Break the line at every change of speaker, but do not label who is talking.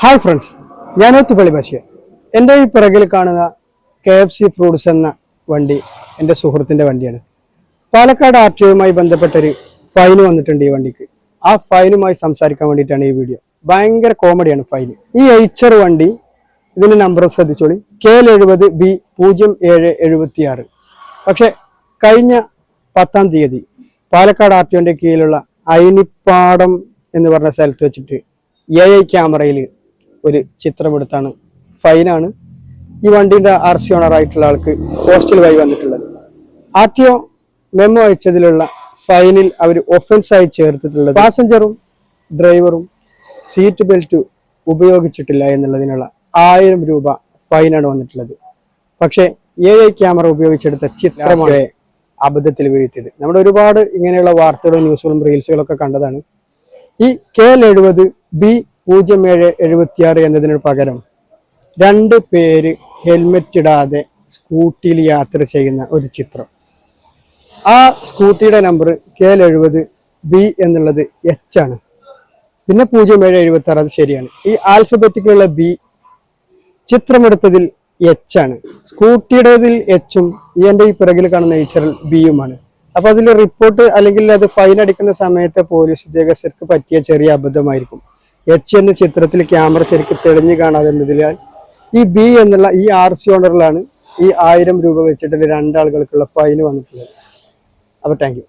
Hi friends, ഞാൻ ഒത്തുപള്ളി ബഷീർ. എൻ്റെ ഈ പിറകിൽ കാണുന്ന KFC ഫ്രൂട്ട്സ് എന്ന വണ്ടി എൻ്റെ സുഹൃത്തിൻ്റെ വണ്ടിയാണ്. പാലക്കാട് RTOയുമായി ബന്ധപ്പെട്ടൊരു ഫൈൻ വന്നിട്ടുണ്ട് ഈ വണ്ടിക്ക്. ആ ഫൈനുമായി സംസാരിക്കാൻ വേണ്ടിയിട്ടാണ് ഈ വീഡിയോ. ഭയങ്കര കോമഡിയാണ് ഫൈൻ. ഈ എയ്ച്ചർ വണ്ടി, ഇതിൻ്റെ നമ്പർ ശ്രദ്ധിച്ചോളി, KL70B0776. പക്ഷെ കഴിഞ്ഞ 10-ാം തീയതി പാലക്കാട് RTOന്റെ കീഴിലുള്ള അയിനിപ്പാടം എന്ന് പറഞ്ഞ സ്ഥലത്ത് വെച്ചിട്ട് AI ക്യാമറയിൽ ഒരു ചിത്രമെടുത്താണ്. ഫൈനാണ് ഈ വണ്ടിയുടെ RC ഓണറായിട്ടുള്ള ആൾക്ക് പോസ്റ്റൽ വഴി വന്നിട്ടുള്ളത്. RTO മെമ്മോ അയച്ചതിലുള്ള ഫൈനിൽ അവർ ഒഫൻസായി ചേർത്തിട്ടുള്ളത് പാസഞ്ചറും ഡ്രൈവറും സീറ്റ് ബെൽറ്റ് ഉപയോഗിച്ചിട്ടില്ല എന്നുള്ളതിനുള്ള 1000 രൂപ ഫൈനാണ് വന്നിട്ടുള്ളത്. പക്ഷേ AI ക്യാമറ ഉപയോഗിച്ചെടുത്ത ചിത്രമാണ് അബദ്ധത്തിൽ വീഴ്ത്തിയത്. നമ്മുടെ ഒരുപാട് ഇങ്ങനെയുള്ള വാർത്തകളും ന്യൂസുകളും റീൽസുകളും ഒക്കെ കണ്ടതാണ്. ഈ KL70B0776 എന്നതിന് പകരം 2 പേര് ഹെൽമെറ്റ് ഇടാതെ സ്കൂട്ടിയിൽ യാത്ര ചെയ്യുന്ന ഒരു ചിത്രം. ആ സ്കൂട്ടിയുടെ നമ്പർ KL70B എന്നുള്ളത് H ആണ്. പിന്നെ 0776 അത് ശരിയാണ്. ഈ ആൽഫബറ്റിക്കുള്ള B ചിത്രമെടുത്തതിൽ H ആണ്. സ്കൂട്ടിയുടേതിൽ H-ഉം എൻ്റെ ഈ പിറകിൽ കാണുന്ന എയ്ച്ചറിൽ B-യുമാണ്. അപ്പൊ അതിൽ റിപ്പോർട്ട് അല്ലെങ്കിൽ അത് ഫൈൻ അടിക്കുന്ന സമയത്ത് പോലീസ് ഉദ്യോഗസ്ഥർക്ക് പറ്റിയ ചെറിയ അബദ്ധമായിരിക്കും. H എന്ന ചിത്രത്തിൽ ക്യാമറ ശരിക്കും തെളിഞ്ഞു കാണാതെന്നതിനാൽ ഈ B എന്നുള്ള ഈ RC ഓണറിലാണ് ഈ 1000 രൂപ വെച്ചിട്ട് 2 ആളുകൾക്കുള്ള ഫൈൻ വന്നിട്ടുള്ളത്. അപ്പൊ താങ്ക് യു.